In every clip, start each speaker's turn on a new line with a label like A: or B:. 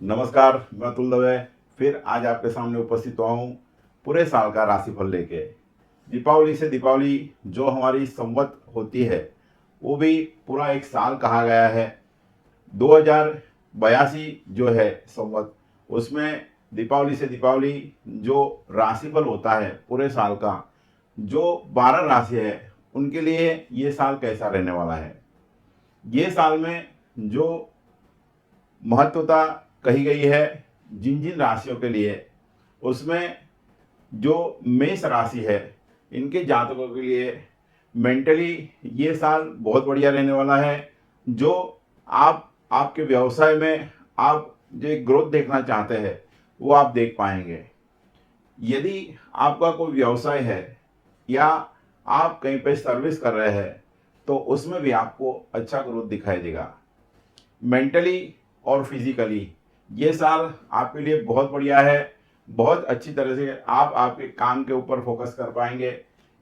A: नमस्कार, मैं अतुल दवे फिर आज आपके सामने उपस्थित हुआ हूँ पूरे साल का राशिफल लेके। दीपावली से दीपावली जो हमारी संवत होती है वो भी पूरा एक साल कहा गया है। 2082 जो है संवत, उसमें दीपावली से दीपावली जो राशिफल होता है पूरे साल का, जो 12 राशि है उनके लिए ये साल कैसा रहने वाला है। ये साल में जो महत्वता कही गई है जिन जिन राशियों के लिए, उसमें जो मेष राशि है इनके जातकों के लिए मेंटली ये साल बहुत बढ़िया रहने वाला है। जो आप आपके व्यवसाय में आप जो एक ग्रोथ देखना चाहते हैं वो आप देख पाएंगे। यदि आपका कोई व्यवसाय है या आप कहीं पे सर्विस कर रहे हैं तो उसमें भी आपको अच्छा ग्रोथ दिखाई देगा। मेंटली और फिजिकली ये साल आपके लिए बहुत बढ़िया है। बहुत अच्छी तरह से आप आपके काम के ऊपर फोकस कर पाएंगे।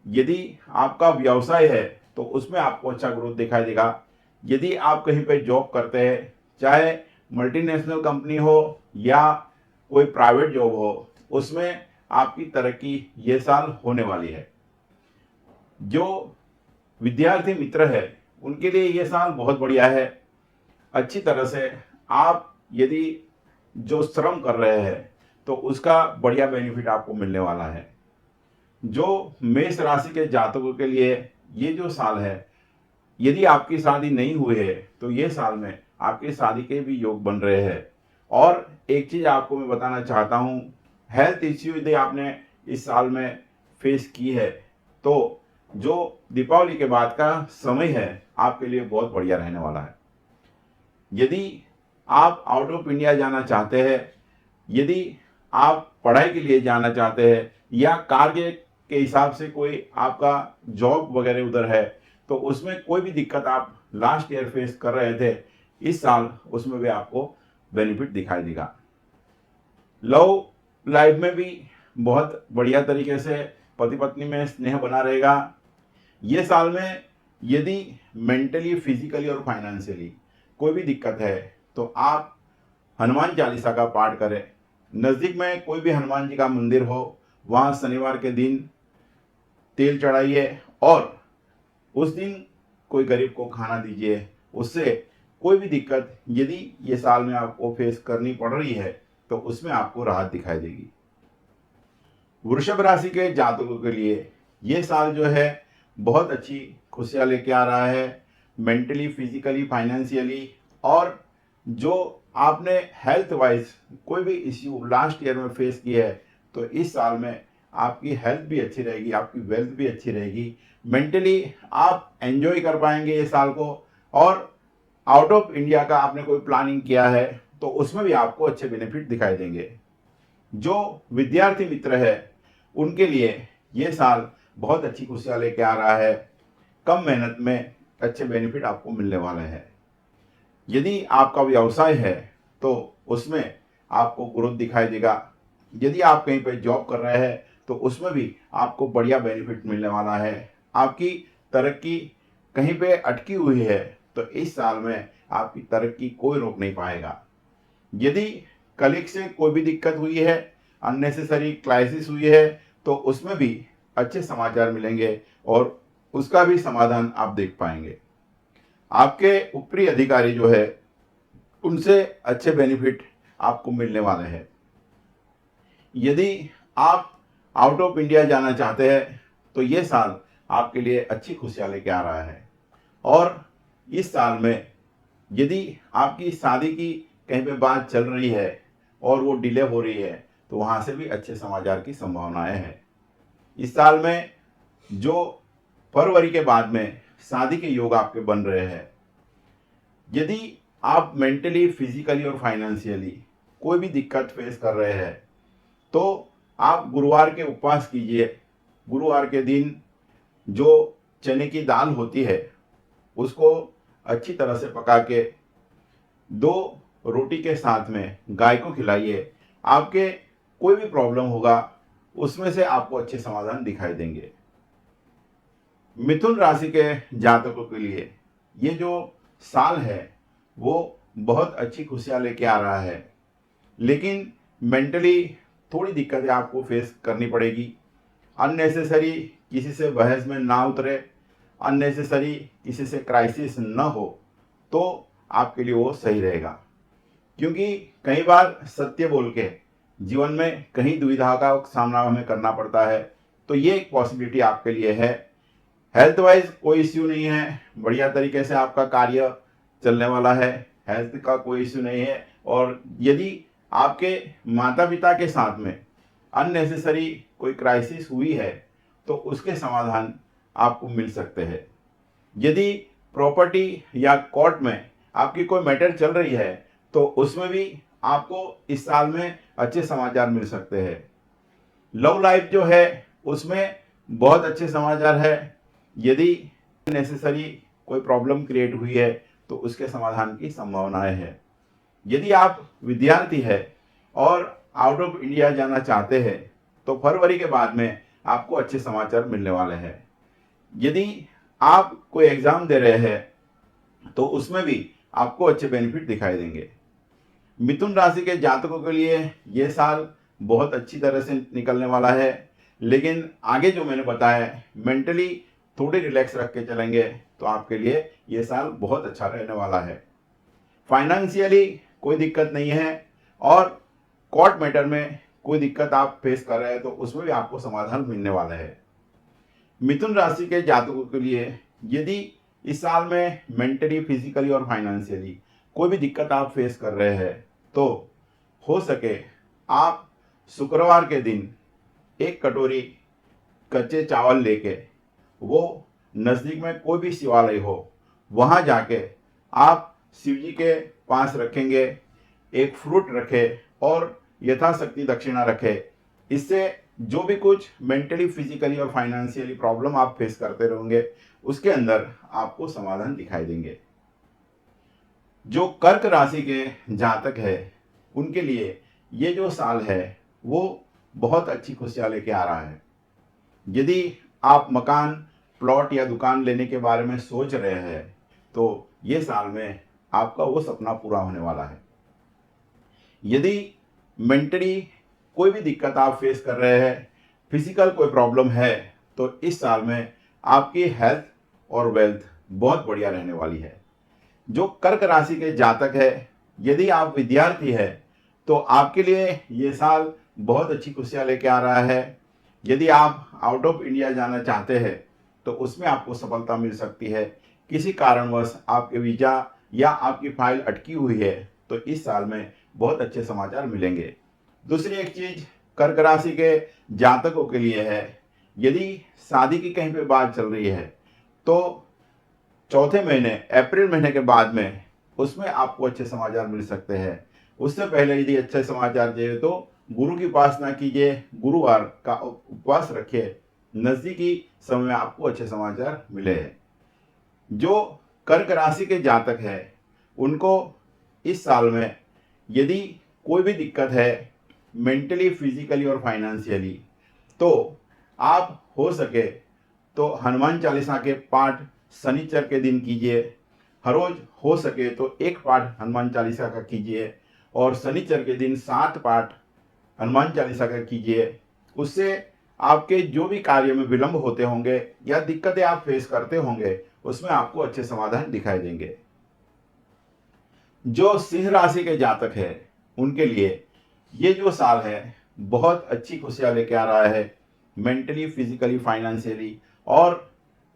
A: यदि आपका व्यवसाय है तो उसमें आपको अच्छा ग्रोथ दिखाई देगा। यदि आप कहीं पे जॉब करते हैं, चाहे मल्टीनेशनल कंपनी हो या कोई प्राइवेट जॉब हो, उसमें आपकी तरक्की ये साल होने वाली है। जो विद्यार्थी मित्र है उनके लिए ये साल बहुत बढ़िया है। अच्छी तरह से आप यदि जो श्रम कर रहे हैं तो उसका बढ़िया बेनिफिट आपको मिलने वाला है। जो मेष राशि के जातकों के लिए ये जो साल है, यदि आपकी शादी नहीं हुई है तो ये साल में आपकी शादी के भी योग बन रहे हैं। और एक चीज आपको मैं बताना चाहता हूँ, हेल्थ इश्यू यदि आपने इस साल में फेस की है तो जो दीपावली के बाद का समय है आपके लिए बहुत बढ़िया रहने वाला है। यदि आप आउट ऑफ इंडिया जाना चाहते हैं, यदि आप पढ़ाई के लिए जाना चाहते हैं या कार्य के हिसाब से कोई आपका जॉब वगैरह उधर है तो उसमें कोई भी दिक्कत आप लास्ट ईयर फेस कर रहे थे, इस साल उसमें भी आपको बेनिफिट दिखाई देगा। लव लाइफ में भी बहुत बढ़िया तरीके से पति पत्नी में स्नेह बना रहेगा। ये साल में यदि मेंटली, फिजिकली और फाइनेंशियली कोई भी दिक्कत है तो आप हनुमान चालीसा का पाठ करें। नज़दीक में कोई भी हनुमान जी का मंदिर हो वहाँ शनिवार के दिन तेल चढ़ाइए और उस दिन कोई गरीब को खाना दीजिए। उससे कोई भी दिक्कत यदि ये साल में आपको फेस करनी पड़ रही है तो उसमें आपको राहत दिखाई देगी। वृषभ राशि के जातकों के लिए ये साल जो है बहुत अच्छी खुशियाँ लेके आ रहा है। मेंटली, फिजिकली, फाइनेंशियली और जो आपने हेल्थ वाइज कोई भी इश्यू लास्ट ईयर में फेस किया है तो इस साल में आपकी हेल्थ भी अच्छी रहेगी, आपकी वेल्थ भी अच्छी रहेगी। मेंटली आप एंजॉय कर पाएंगे ये साल को। और आउट ऑफ इंडिया का आपने कोई प्लानिंग किया है तो उसमें भी आपको अच्छे बेनिफिट दिखाई देंगे। जो विद्यार्थी मित्र है उनके लिए ये साल बहुत अच्छी खुशियाँ लेके आ रहा है। कम मेहनत में अच्छे बेनिफिट आपको मिलने वाले हैं। यदि आपका व्यवसाय है तो उसमें आपको ग्रोथ दिखाई देगा। यदि आप कहीं पर जॉब कर रहे हैं तो उसमें भी आपको बढ़िया बेनिफिट मिलने वाला है। आपकी तरक्की कहीं पे अटकी हुई है तो इस साल में आपकी तरक्की कोई रोक नहीं पाएगा। यदि कलीग से कोई भी दिक्कत हुई है, अननेसेसरी क्राइसिस हुई है तो उसमें भी अच्छे समाचार मिलेंगे और उसका भी समाधान आप देख पाएंगे। आपके ऊपरी अधिकारी जो है उनसे अच्छे बेनिफिट आपको मिलने वाले हैं। यदि आप आउट ऑफ इंडिया जाना चाहते हैं तो ये साल आपके लिए अच्छी खुशियाँ लेके आ रहा है। और इस साल में यदि आपकी शादी की कहीं पे बात चल रही है और वो डिले हो रही है तो वहाँ से भी अच्छे समाचार की संभावनाएं हैं। इस साल में जो फरवरी के बाद में शादी के योग आपके बन रहे हैं। यदि आप मेंटली, फिजिकली और फाइनेंशियली कोई भी दिक्कत फेस कर रहे हैं तो आप गुरुवार के उपवास कीजिए। गुरुवार के दिन जो चने की दाल होती है उसको अच्छी तरह से पका के 2 रोटी के साथ में गाय को खिलाइए। आपके कोई भी प्रॉब्लम होगा उसमें से आपको अच्छे समाधान दिखाई देंगे। मिथुन राशि के जातकों के लिए ये जो साल है वो बहुत अच्छी खुशियाँ लेके आ रहा है। लेकिन मेंटली थोड़ी दिक्कतें आपको फेस करनी पड़ेगी। अननेसेसरी किसी से बहस में ना उतरे, अननेसेसरी किसी से क्राइसिस न हो, तो आपके लिए वो सही रहेगा। क्योंकि कई बार सत्य बोल के जीवन में कहीं दुविधा का सामना हमें करना पड़ता है, तो ये एक पॉसिबिलिटी आपके लिए है। हेल्थ वाइज कोई इश्यू नहीं है, बढ़िया तरीके से आपका कार्य चलने वाला है, हेल्थ का कोई इश्यू नहीं है। और यदि आपके माता पिता के साथ में अननेसेसरी कोई क्राइसिस हुई है तो उसके समाधान आपको मिल सकते हैं। यदि प्रॉपर्टी या कोर्ट में आपकी कोई मैटर चल रही है तो उसमें भी आपको इस साल में अच्छे समाचार मिल सकते हैं। लव लाइफ जो है उसमें बहुत अच्छे समाचार है। यदि नेसेसरी कोई प्रॉब्लम क्रिएट हुई है तो उसके समाधान की संभावनाएं है। यदि आप विद्यार्थी है और आउट ऑफ इंडिया जाना चाहते हैं तो फरवरी के बाद में आपको अच्छे समाचार मिलने वाले हैं। यदि आप कोई एग्जाम दे रहे हैं तो उसमें भी आपको अच्छे बेनिफिट दिखाई देंगे। मिथुन राशि के जातकों के लिए ये साल बहुत अच्छी तरह से निकलने वाला है, लेकिन आगे जो मैंने बताया मेंटली थोड़ी रिलैक्स रख के चलेंगे तो आपके लिए ये साल बहुत अच्छा रहने वाला है। फाइनेंशियली कोई दिक्कत नहीं है और कोर्ट मैटर में कोई दिक्कत आप फेस कर रहे हैं तो उसमें भी आपको समाधान मिलने वाला है। मिथुन राशि के जातकों के लिए यदि इस साल में मेंटली, फिजिकली और फाइनेंशियली कोई भी दिक्कत आप फेस कर रहे हैं तो हो सके आप शुक्रवार के दिन एक कटोरी कच्चे चावल लेके वो नज़दीक में कोई भी शिवालय हो वहाँ जाके आप शिव जी के पास रखेंगे, एक फ्रूट रखे और यथाशक्ति दक्षिणा रखे। इससे जो भी कुछ मेंटली, फिजिकली और फाइनेंशियली प्रॉब्लम आप फेस करते रहोगे उसके अंदर आपको समाधान दिखाई देंगे। जो कर्क राशि के जातक है उनके लिए ये जो साल है वो बहुत अच्छी खुशियां लेके आ रहा है। यदि आप मकान, प्लॉट या दुकान लेने के बारे में सोच रहे हैं तो ये साल में आपका वो सपना पूरा होने वाला है। यदि मेंटली कोई भी दिक्कत आप फेस कर रहे हैं, फिजिकल कोई प्रॉब्लम है, तो इस साल में आपकी हेल्थ और वेल्थ बहुत बढ़िया रहने वाली है। जो कर्क राशि के जातक है, यदि आप विद्यार्थी है तो आपके लिए ये साल बहुत अच्छी खुशियां लेके आ रहा है। यदि आप आउट ऑफ इंडिया जाना चाहते हैं तो उसमें आपको सफलता मिल सकती है। किसी कारणवश आपके वीजा या आपकी फाइल अटकी हुई है तो इस साल में बहुत अच्छे समाचार मिलेंगे। दूसरी एक चीज कर्क राशि के जातकों के लिए है, यदि शादी की कहीं पे बात चल रही है तो चौथे महीने, अप्रैल महीने के बाद में उसमें आपको अच्छे समाचार मिल सकते हैं। उससे पहले यदि अच्छे समाचार चाहिए तो गुरु की उपासना कीजिए, गुरुवार का उपवास रखिए, नजदीकी समय में आपको अच्छे समाचार मिले हैं। जो कर्क राशि के जातक है उनको इस साल में यदि कोई भी दिक्कत है मेंटली, फिजिकली और फाइनेंशियली तो आप हो सके तो हनुमान चालीसा के पाठ शनिचर के दिन कीजिए। हर रोज हो सके तो एक पाठ हनुमान चालीसा का कीजिए और शनिचर के दिन 7 पाठ हनुमान चालीसा का कीजिए। उससे आपके जो भी कार्य में विलंब होते होंगे या दिक्कतें आप फेस करते होंगे उसमें आपको अच्छे समाधान दिखाई देंगे। जो सिंह राशि के जातक है उनके लिए ये जो साल है बहुत अच्छी खुशियां लेके आ रहा है। मेंटली, फिजिकली, फाइनेंशियली और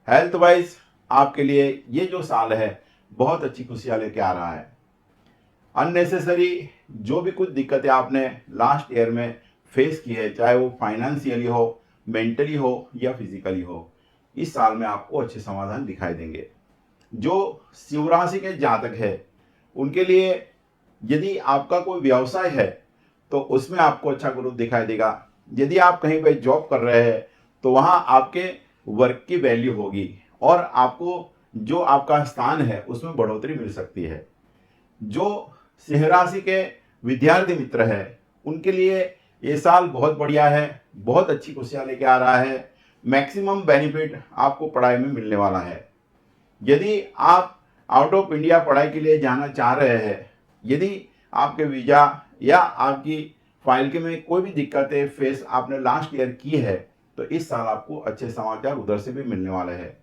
A: हेल्थ वाइज आपके लिए ये जो साल है बहुत अच्छी खुशियां लेके आ रहा है। अननेसेसरी जो भी कुछ दिक्कतें आपने लास्ट ईयर में फेस की है, चाहे वो फाइनेंशियली हो, मेंटली हो या फिजिकली हो, इस साल में आपको अच्छे समाधान दिखाई देंगे। जो सिंह राशि के जातक है उनके लिए यदि आपका कोई व्यवसाय है तो उसमें आपको अच्छा ग्रोथ दिखाई देगा। यदि आप कहीं पे जॉब कर रहे हैं तो वहाँ आपके वर्क की वैल्यू होगी और आपको जो आपका स्थान है उसमें बढ़ोतरी मिल सकती है। जो सिंह राशि के विद्यार्थी मित्र है उनके लिए ये साल बहुत बढ़िया है, बहुत अच्छी खुशियां लेके आ रहा है। मैक्सिमम बेनिफिट आपको पढ़ाई में मिलने वाला है। यदि आप आउट ऑफ इंडिया पढ़ाई के लिए जाना चाह रहे हैं, यदि आपके वीजा या आपकी फाइल के में कोई भी दिक्कतें फेस आपने लास्ट ईयर की है, तो इस साल आपको अच्छे समाचार उधर से भी मिलने वाले हैं।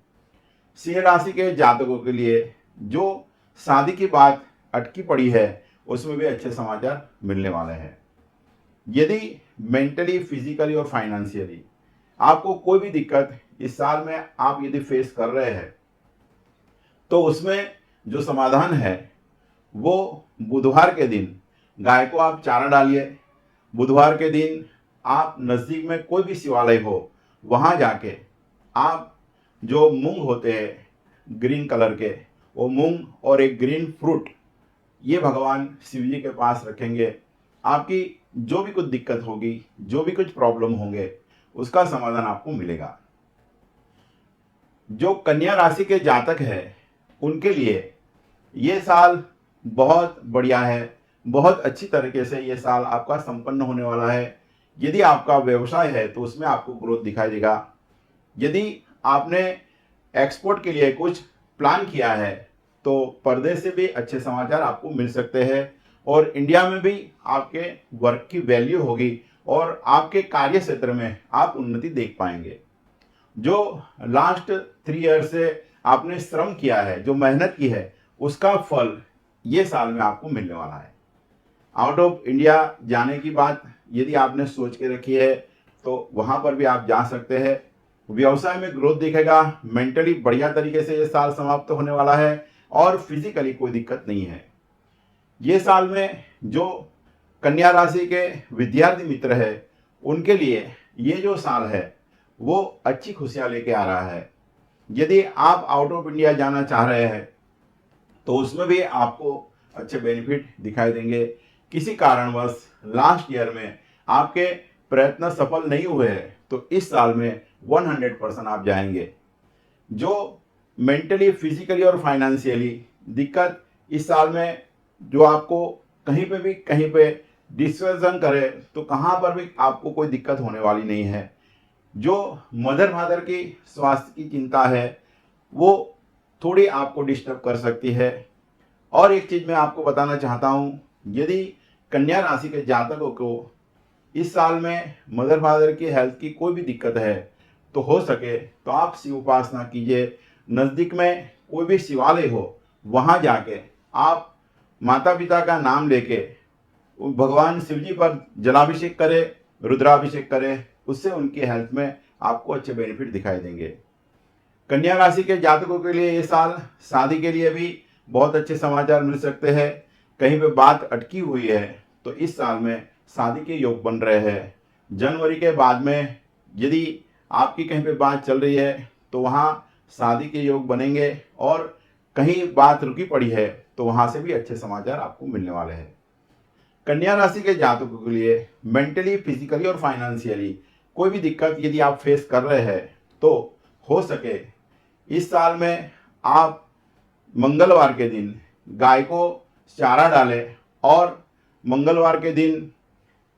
A: सिंह राशि के जातकों के लिए जो शादी की बात अटकी पड़ी है, उसमें भी अच्छे समाचार मिलने वाले हैं। यदि मेंटली, फिजिकली और फाइनेंशियली आपको कोई भी दिक्कत इस साल में आप यदि फेस कर रहे हैं, तो उसमें जो समाधान है वो बुधवार के दिन गाय को आप चारा डालिए। बुधवार के दिन आप नज़दीक में कोई भी शिवालय हो, वहाँ जाके आप जो मूंग होते हैं ग्रीन कलर के, वो मूंग और एक ग्रीन फ्रूट ये भगवान शिव जी के पास रखेंगे। आपकी जो भी कुछ दिक्कत होगी, जो भी कुछ प्रॉब्लम होंगे, उसका समाधान आपको मिलेगा। जो कन्या राशि के जातक है उनके लिए ये साल बहुत बढ़िया है। बहुत अच्छी तरीके से ये साल आपका संपन्न होने वाला है। यदि आपका व्यवसाय है तो उसमें आपको ग्रोथ दिखाई देगा। यदि आपने एक्सपोर्ट के लिए कुछ प्लान किया है तो परदेश से भी अच्छे समाचार आपको मिल सकते हैं, और इंडिया में भी आपके वर्क की वैल्यू होगी और आपके कार्य क्षेत्र में आप उन्नति देख पाएंगे। जो लास्ट 3 ईयर से आपने श्रम किया है, जो मेहनत की है, उसका फल ये साल में आपको मिलने वाला है। आउट ऑफ इंडिया जाने की बात यदि आपने सोच के रखी है तो वहाँ पर भी आप जा सकते हैं। व्यवसाय में ग्रोथ दिखेगा। मेंटली बढ़िया तरीके से ये साल समाप्त होने वाला है और फिजिकली कोई दिक्कत नहीं है। ये साल में जो कन्या राशि के विद्यार्थी मित्र है उनके लिए ये जो साल है वो अच्छी खुशियाँ लेके आ रहा है। यदि आप आउट ऑफ इंडिया जाना चाह रहे हैं तो उसमें भी आपको अच्छे बेनिफिट दिखाई देंगे। किसी कारणवश लास्ट ईयर में आपके प्रयत्न सफल नहीं हुए हैं तो इस साल में 100% आप जाएंगे। जो मेंटली, फिजिकली और फाइनेंशियली दिक्कत इस साल में जो आपको कहीं पे डिस्कशन करे तो कहाँ पर भी आपको कोई दिक्कत होने वाली नहीं है। जो मदर फादर की स्वास्थ्य की चिंता है वो थोड़ी आपको डिस्टर्ब कर सकती है। और एक चीज़ मैं आपको बताना चाहता हूँ, यदि कन्या राशि के जातकों को इस साल में मदर फादर की हेल्थ की कोई भी दिक्कत है तो हो सके तो आप शिव उपासना कीजिए। नज़दीक में कोई भी शिवालय हो वहाँ जाके आप माता पिता का नाम लेके भगवान शिव जी पर जलाभिषेक करें, रुद्राभिषेक करें। उससे उनकी हेल्थ में आपको अच्छे बेनिफिट दिखाई देंगे। कन्या राशि के जातकों के लिए ये साल शादी के लिए भी बहुत अच्छे समाचार मिल सकते हैं। कहीं पे बात अटकी हुई है तो इस साल में शादी के योग बन रहे हैं। जनवरी के बाद में यदि आपकी कहीं पे बात चल रही है तो वहाँ शादी के योग बनेंगे, और कहीं बात रुकी पड़ी है तो वहाँ से भी अच्छे समाचार आपको मिलने वाले हैं। कन्या राशि के जातकों के लिए मेंटली, फिजिकली और फाइनेंशियली कोई भी दिक्कत यदि आप फेस कर रहे हैं तो हो सके इस साल में आप मंगलवार के दिन गाय को चारा डालें और मंगलवार के दिन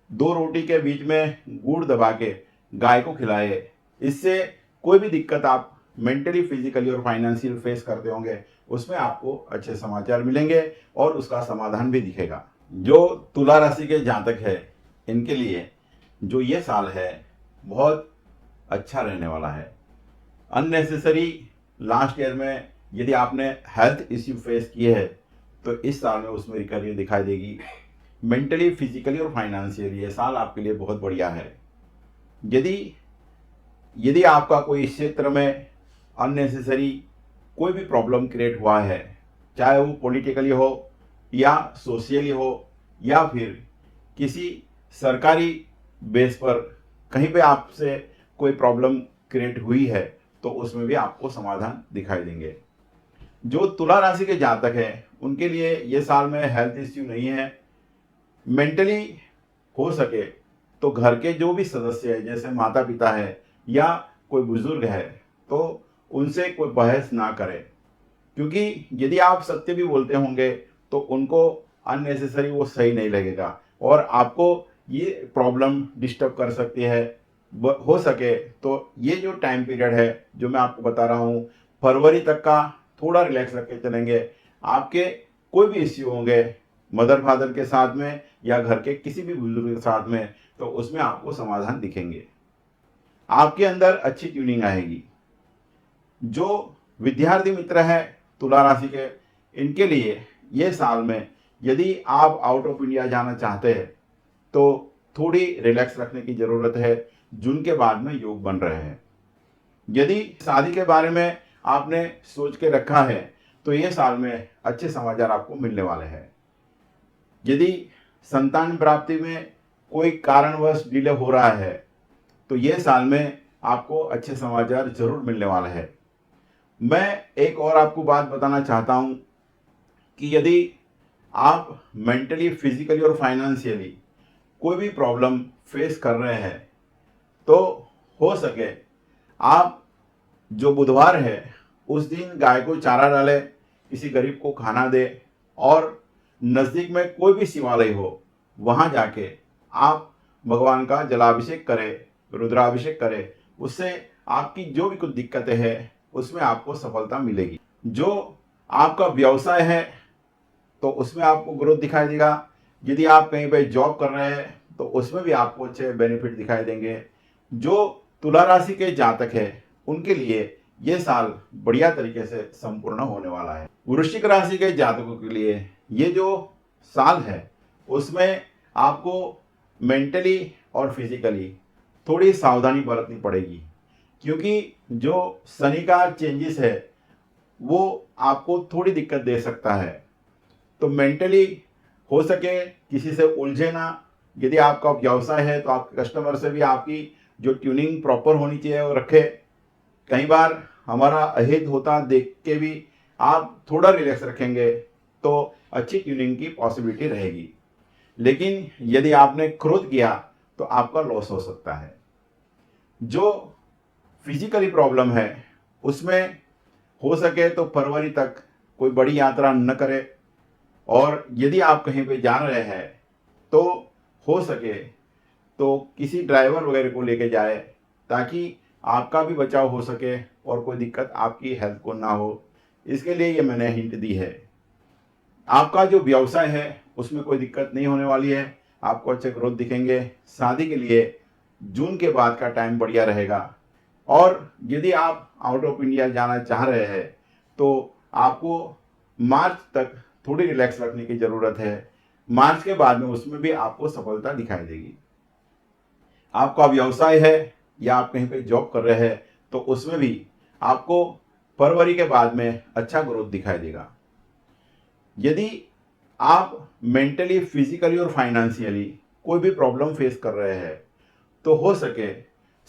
A: 2 रोटी के बीच में गुड़ दबा के गाय को खिलाए। इससे कोई भी दिक्कत आप मेंटली, फिजिकली और फाइनेंशियल फेस करते होंगे उसमें आपको अच्छे समाचार मिलेंगे और उसका समाधान भी दिखेगा। जो तुला राशि के जातक है इनके लिए जो ये साल है बहुत अच्छा रहने वाला है। अननेसेसरी लास्ट ईयर में यदि आपने हेल्थ इश्यू फेस किए हैं तो इस साल में उसमें रिकवरी दिखाई देगी। मेंटली, फिजिकली और फाइनेंशियली ये साल आपके लिए बहुत बढ़िया है। यदि आपका कोई इस क्षेत्र में अननेसेसरी कोई भी प्रॉब्लम क्रिएट हुआ है, चाहे वो पॉलिटिकली हो या सोशली हो या फिर किसी सरकारी बेस पर कहीं पे आपसे कोई प्रॉब्लम क्रिएट हुई है तो उसमें भी आपको समाधान दिखाई देंगे। जो तुला राशि के जातक हैं उनके लिए ये साल में हेल्थ इश्यू नहीं है। मेंटली हो सके तो घर के जो भी सदस्य है, जैसे माता पिता है या कोई बुजुर्ग है, तो उनसे कोई बहस ना करें, क्योंकि यदि आप सत्य भी बोलते होंगे तो उनको अननेसेसरी वो सही नहीं लगेगा और आपको ये प्रॉब्लम डिस्टर्ब कर सकती है। हो सके तो ये जो टाइम पीरियड है जो मैं आपको बता रहा हूँ, फरवरी तक का थोड़ा रिलैक्स रख के चलेंगे। आपके कोई भी इश्यू होंगे मदर फादर के साथ में या घर के किसी भी बुजुर्ग के साथ में, तो उसमें आपको समाधान दिखेंगे। आपके अंदर अच्छी ट्यूनिंग आएगी। जो विद्यार्थी मित्र है तुला राशि के, इनके लिए ये साल में यदि आप आउट ऑफ इंडिया जाना चाहते हैं तो थोड़ी रिलैक्स रखने की ज़रूरत है। जून के बाद में योग बन रहे हैं। यदि शादी के बारे में आपने सोच के रखा है तो ये साल में अच्छे समाचार आपको मिलने वाले हैं। यदि संतान प्राप्ति में कोई कारणवश डिले हो रहा है तो ये साल में आपको अच्छे समाचार जरूर मिलने वाले हैं। मैं एक और आपको बात बताना चाहता हूँ कि यदि आप मेंटली, फिजिकली और फाइनेंशियली कोई भी प्रॉब्लम फेस कर रहे हैं तो हो सके आप जो बुधवार है उस दिन गाय को चारा डाले, किसी गरीब को खाना दे और नज़दीक में कोई भी शिवालय हो वहाँ जाके आप भगवान का जलाभिषेक करें, रुद्राभिषेक करें। उससे आपकी जो भी कुछ दिक्कतें हैं उसमें आपको सफलता मिलेगी। जो आपका व्यवसाय है तो उसमें आपको ग्रोथ दिखाई देगा। यदि आप कहीं पे जॉब कर रहे हैं तो उसमें भी आपको अच्छे बेनिफिट दिखाई देंगे। जो तुला राशि के जातक है उनके लिए ये साल बढ़िया तरीके से संपूर्ण होने वाला है। वृश्चिक राशि के जातकों के लिए ये जो साल है उसमें आपको मेंटली और फिजिकली थोड़ी सावधानी बरतनी पड़ेगी, क्योंकि जो शनि का चेंजेस है वो आपको थोड़ी दिक्कत दे सकता है। तो मेंटली हो सके किसी से उलझे ना। यदि आपका व्यवसाय है तो आपके कस्टमर से भी आपकी जो ट्यूनिंग प्रॉपर होनी चाहिए वो रखे। कई बार हमारा अहित होता देख के भी आप थोड़ा रिलैक्स रखेंगे तो अच्छी ट्यूनिंग की पॉसिबिलिटी रहेगी। लेकिन यदि आपने क्रोध किया तो आपका लॉस हो सकता है। जो फिजिकली प्रॉब्लम है उसमें हो सके तो फरवरी तक कोई बड़ी यात्रा न करें, और यदि आप कहीं पे जा रहे हैं तो हो सके तो किसी ड्राइवर वगैरह को लेके जाए ताकि आपका भी बचाव हो सके और कोई दिक्कत आपकी हेल्थ को ना हो। इसके लिए ये मैंने हिंट दी है। आपका जो व्यवसाय है उसमें कोई दिक्कत नहीं होने वाली है, आपको अच्छे ग्रोथ दिखेंगे। शादी के लिए जून के बाद का टाइम बढ़िया रहेगा। और यदि आप आउट ऑफ इंडिया जाना चाह रहे हैं तो आपको मार्च तक थोड़ी रिलैक्स रखने की ज़रूरत है। मार्च के बाद में उसमें भी आपको सफलता दिखाई देगी। आपका व्यवसाय है या आप कहीं पे जॉब कर रहे हैं तो उसमें भी आपको फरवरी के बाद में अच्छा ग्रोथ दिखाई देगा। यदि आप मेंटली, फिजिकली और फाइनेंशियली कोई भी प्रॉब्लम फेस कर रहे हैं तो हो सके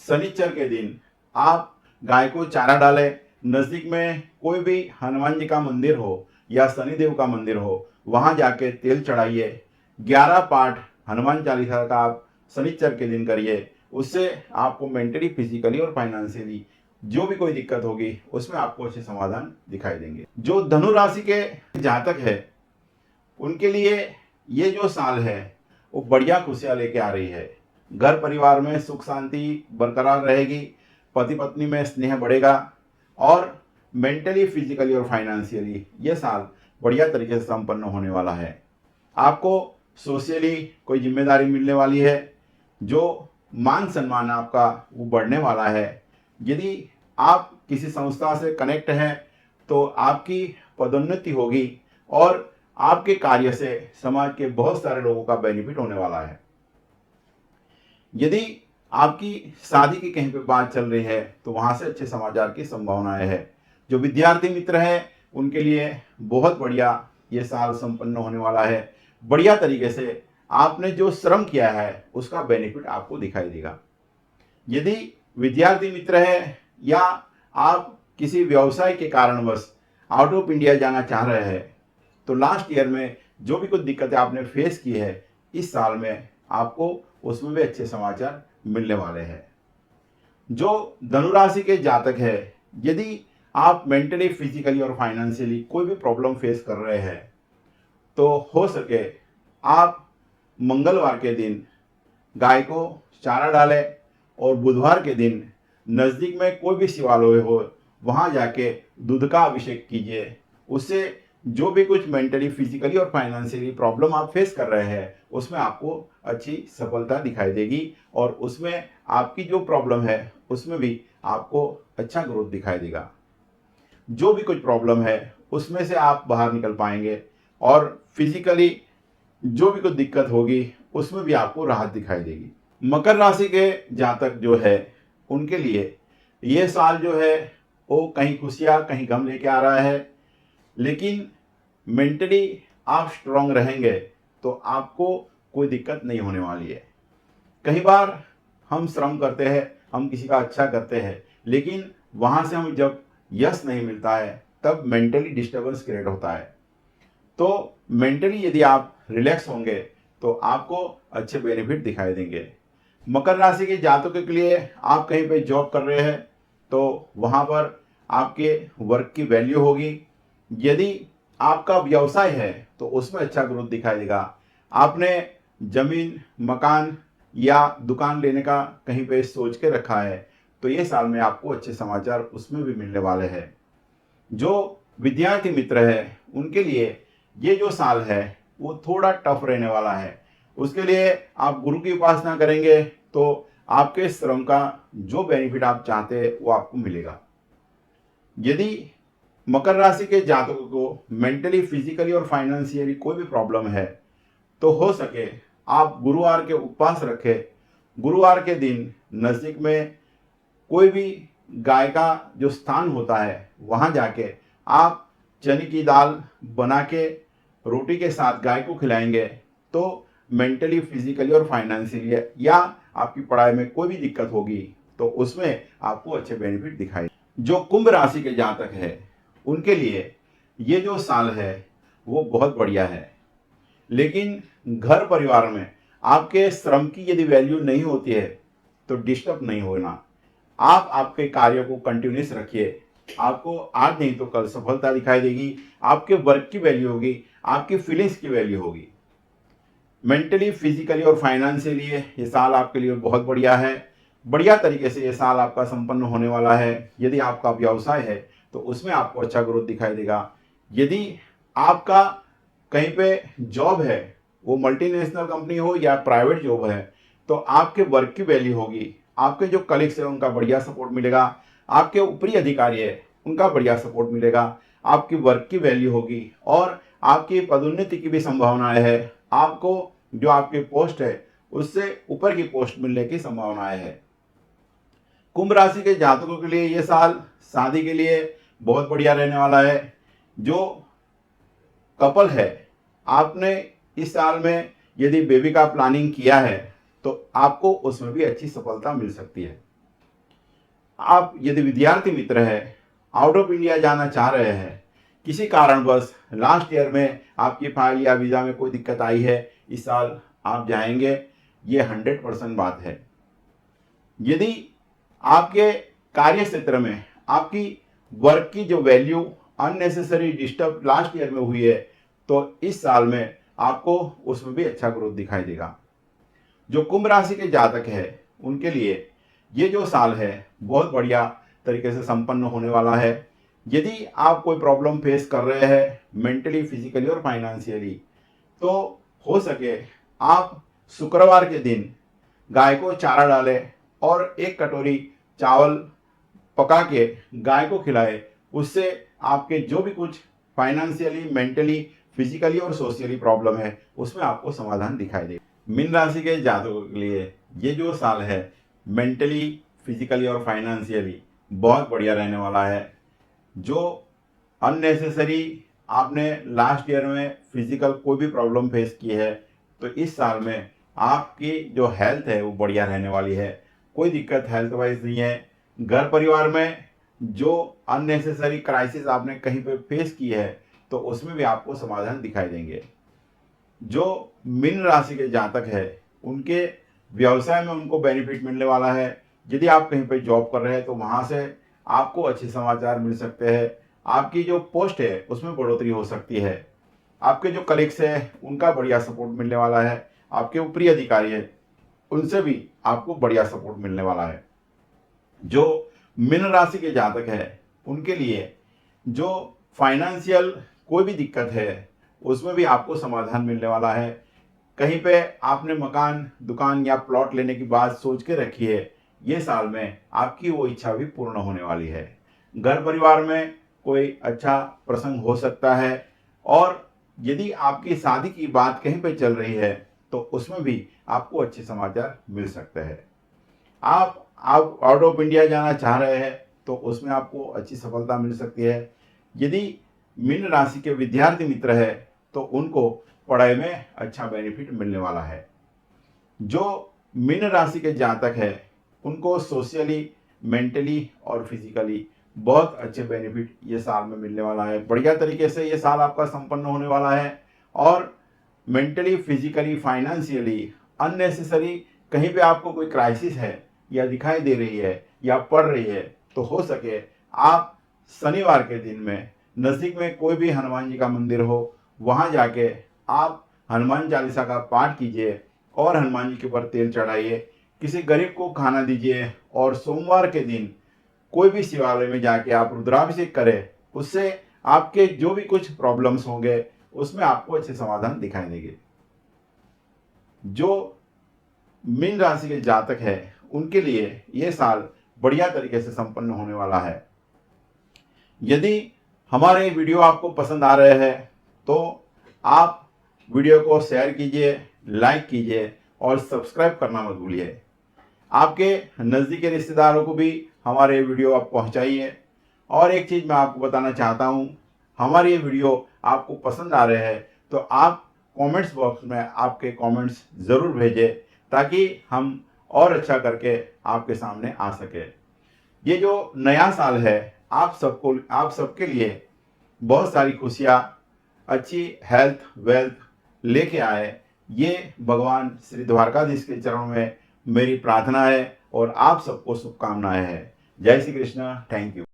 A: शनिचर के दिन आप गाय को चारा डालें। नज़दीक में कोई भी हनुमान जी का मंदिर हो या शनिदेव का मंदिर हो वहाँ जाके तेल चढ़ाइए। 11 पाठ हनुमान चालीसा का आप शनिचर के दिन करिए। उससे आपको मेंटली, फिजिकली और फाइनेंशियली जो भी कोई दिक्कत होगी उसमें आपको अच्छे समाधान दिखाई देंगे। जो धनु राशि के जातक है उनके लिए ये जो साल है वो बढ़िया खुशियाँ लेके आ रही है। घर परिवार में सुख शांति बरकरार रहेगी, पति पत्नी में स्नेह बढ़ेगा और मेंटली, फिजिकली और फाइनेंशियली ये साल बढ़िया तरीके से संपन्न होने वाला है। आपको सोशली कोई जिम्मेदारी मिलने वाली है। जो मान सम्मान आपका वो बढ़ने वाला है। यदि आप किसी संस्था से कनेक्ट हैं तो आपकी पदोन्नति होगी और आपके कार्य से समाज के बहुत सारे लोगों का बेनिफिट होने वाला है। यदि आपकी शादी की कहीं पे बात चल रही है तो वहाँ से अच्छे समाचार की संभावनाएं है। जो विद्यार्थी मित्र हैं उनके लिए बहुत बढ़िया ये साल संपन्न होने वाला है। बढ़िया तरीके से आपने जो श्रम किया है उसका बेनिफिट आपको दिखाई देगा। यदि विद्यार्थी मित्र है या आप किसी व्यवसाय के कारणवश आउट ऑफ इंडिया जाना चाह रहे हैं तो लास्ट ईयर में जो भी कुछ दिक्कतें आपने फेस की है इस साल में आपको उसमें भी अच्छे समाचार मिलने वाले हैं। जो धनुराशि के जातक है, यदि आप मेंटली, फिजिकली और फाइनेंशियली कोई भी प्रॉब्लम फेस कर रहे हैं तो हो सके आप मंगलवार के दिन गाय को चारा डालें और बुधवार के दिन नज़दीक में कोई भी शिवालय हो वहाँ जाके दूध का अभिषेक कीजिए। उससे जो भी कुछ मेंटली, फिजिकली और फाइनेंशियली प्रॉब्लम आप फेस कर रहे हैं उसमें आपको अच्छी सफलता दिखाई देगी, और उसमें आपकी जो प्रॉब्लम है उसमें भी आपको अच्छा ग्रोथ दिखाई देगा। जो भी कुछ प्रॉब्लम है उसमें से आप बाहर निकल पाएंगे, और फिजिकली जो भी कुछ दिक्कत होगी उसमें भी आपको राहत दिखाई देगी। मकर राशि के जातक जो है उनके लिए ये साल जो है वो कहीं खुशियाँ कहीं गम लेके आ रहा है, लेकिन मेंटली आप स्ट्रांग रहेंगे तो आपको कोई दिक्कत नहीं होने वाली है। कई बार हम श्रम करते हैं, हम किसी का अच्छा करते हैं, लेकिन वहाँ से हमें जब यश नहीं मिलता है तब मेंटली डिस्टर्बेंस क्रिएट होता है। तो मेंटली यदि आप रिलैक्स होंगे तो आपको अच्छे बेनिफिट दिखाई देंगे। मकर राशि के जातकों के लिए आप कहीं पे जॉब कर रहे हैं तो वहाँ पर आपके वर्क की वैल्यू होगी। यदि आपका व्यवसाय है तो उसमें अच्छा ग्रोथ दिखाई देगा। आपने जमीन, मकान या दुकान लेने का कहीं पे सोच के रखा है तो ये साल में आपको अच्छे समाचार उसमें भी मिलने वाले हैं। जो विद्यार्थी मित्र है उनके लिए ये जो साल है वो थोड़ा टफ रहने वाला है। उसके लिए आप गुरु की उपासना करेंगे तो आपके श्रम का जो बेनिफिट आप चाहते हैं वो आपको मिलेगा। यदि मकर राशि के जातकों को मेंटली, फिजिकली और फाइनेंशियली कोई भी प्रॉब्लम है तो हो सके आप गुरुवार के उपवास रखें। गुरुवार के दिन नज़दीक में कोई भी गाय का जो स्थान होता है वहाँ जाके आप चने की दाल बना के रोटी के साथ गाय को खिलाएंगे तो मेंटली, फिजिकली और फाइनेंशियली या आपकी पढ़ाई में कोई भी दिक्कत होगी तो उसमें आपको अच्छे बेनिफिट दिखाई। जो कुंभ राशि के जातक है उनके लिए ये जो साल है वो बहुत बढ़िया है, लेकिन घर परिवार में आपके श्रम की यदि वैल्यू नहीं होती है तो डिस्टर्ब नहीं होना। आप आपके कार्यों को कंटिन्यूस रखिए, आपको आज नहीं तो कल सफलता दिखाई देगी। आपके वर्क की वैल्यू होगी, आपकी फीलिंग्स की वैल्यू होगी। मेंटली, फिजिकली और फाइनेंशियली ये साल आपके लिए बहुत बढ़िया है। बढ़िया तरीके से ये साल आपका संपन्न होने वाला है। यदि आपका व्यवसाय है तो उसमें आपको अच्छा ग्रोथ दिखाई देगा। यदि आपका कहीं पे जॉब है, वो मल्टीनेशनल कंपनी हो या प्राइवेट जॉब है, तो आपके वर्क की वैल्यू होगी। आपके जो कलीग्स हैं उनका बढ़िया सपोर्ट मिलेगा, आपके ऊपरी अधिकारी है उनका बढ़िया सपोर्ट मिलेगा, आपकी वर्क की वैल्यू होगी और आपकी पदोन्नति की भी संभावनाएं है। आपको जो आपकी पोस्ट है उससे ऊपर की पोस्ट मिलने की संभावनाएं है। कुंभ राशि के जातकों के लिए ये साल शादी के लिए बहुत बढ़िया रहने वाला है। जो कपल है, आपने इस साल में यदि बेबी का प्लानिंग किया है तो आपको उसमें भी अच्छी सफलता मिल सकती है। आप यदि विद्यार्थी मित्र है, आउट ऑफ इंडिया जाना चाह रहे हैं, किसी कारणवश लास्ट ईयर में आपकी फाइल या वीज़ा में कोई दिक्कत आई है, इस साल आप जाएंगे, ये 100% बात है। यदि आपके कार्य क्षेत्र में आपकी वर्क की जो value unnecessary disturb last year में हुई है तो इस साल में आपको उसमें भी अच्छा ग्रोथ दिखाई देगा। जो कुंभ राशि के जातक है उनके लिए ये जो साल है बहुत बढ़िया तरीके से संपन्न होने वाला है। यदि आप कोई प्रॉब्लम फेस कर रहे हैं मेंटली, फिजिकली और फाइनेंशियली, तो हो सके आप शुक्रवार के दिन गाय को चारा डालें और एक कटोरी चावल पका के गाय को खिलाएं। उससे आपके जो भी कुछ फाइनेंशियली, मेंटली, फिजिकली और सोशली प्रॉब्लम है उसमें आपको समाधान दिखाई दे। मीन राशि के जातकों के लिए ये जो साल है मेंटली, फिजिकली और फाइनेंशियली बहुत बढ़िया रहने वाला है। जो अननेसेसरी आपने लास्ट ईयर में फिजिकल कोई भी प्रॉब्लम फेस की है तो इस साल में आपकी जो हेल्थ है वो बढ़िया रहने वाली है। कोई दिक्कत हेल्थ वाइज नहीं है। घर परिवार में जो अननेसेसरी क्राइसिस आपने कहीं पे फेस की है तो उसमें भी आपको समाधान दिखाई देंगे। जो मीन राशि के जातक है उनके व्यवसाय में उनको बेनिफिट मिलने वाला है। यदि आप कहीं पे जॉब कर रहे हैं तो वहाँ से आपको अच्छे समाचार मिल सकते हैं। आपकी जो पोस्ट है उसमें बढ़ोतरी हो सकती है। आपके जो कलीग्स हैं उनका बढ़िया सपोर्ट मिलने वाला है। आपके ऊपरी अधिकारी है उनसे भी आपको बढ़िया सपोर्ट मिलने वाला है। जो मीन राशि के जातक है उनके लिए जो फाइनेंशियल कोई भी दिक्कत है उसमें भी आपको समाधान मिलने वाला है। कहीं पे आपने मकान, दुकान या प्लॉट लेने की बात सोच के रखी है, ये साल में आपकी वो इच्छा भी पूर्ण होने वाली है। घर परिवार में कोई अच्छा प्रसंग हो सकता है और यदि आपकी शादी की बात कहीं पे चल रही है तो उसमें भी आपको अच्छे समाचार मिल सकते हैं। आप आउट ऑफ इंडिया जाना चाह रहे हैं तो उसमें आपको अच्छी सफलता मिल सकती है। यदि मीन राशि के विद्यार्थी मित्र है तो उनको पढ़ाई में अच्छा बेनिफिट मिलने वाला है। जो मीन राशि के जातक है उनको सोशली, मेंटली और फिजिकली बहुत अच्छे बेनिफिट ये साल में मिलने वाला है। बढ़िया तरीके से ये साल आपका संपन्न होने वाला है और मेंटली, फिजिकली, फाइनेंशियली अननेसेसरी कहीं पे आपको कोई क्राइसिस है या दिखाई दे रही है या पड़ रही है तो हो सके आप शनिवार के दिन में नज़दीक में कोई भी हनुमान जी का मंदिर हो, वहाँ जाके आप हनुमान चालीसा का पाठ कीजिए और हनुमान जी के ऊपर तेल चढ़ाइए, किसी गरीब को खाना दीजिए और सोमवार के दिन कोई भी शिवालय में जाके आप रुद्राभिषेक करें। उससे आपके जो भी कुछ प्रॉब्लम्स होंगे उसमें आपको अच्छे समाधान दिखाई देंगे। जो मीन राशि के जातक है उनके लिए ये साल बढ़िया तरीके से संपन्न होने वाला है। यदि हमारे वीडियो आपको पसंद आ रहे हैं तो आप वीडियो को शेयर कीजिए, लाइक कीजिए और सब्सक्राइब करना मत भूलिए। आपके नज़दीकी रिश्तेदारों को भी हमारे वीडियो आप पहुंचाइए। और एक चीज़ मैं आपको बताना चाहता हूं, हमारे ये वीडियो आपको पसंद आ रहे हैं तो आप कमेंट्स बॉक्स में आपके कमेंट्स ज़रूर भेजें ताकि हम और अच्छा करके आपके सामने आ सके। ये जो नया साल है आप सबके लिए बहुत सारी खुशियाँ, अच्छी हेल्थ, वेल्थ लेके आए, ये भगवान श्री द्वारकाधीश के चरणों में मेरी प्रार्थना है और आप सबको शुभकामनाएं हैं। जय श्री कृष्ण। Thank you.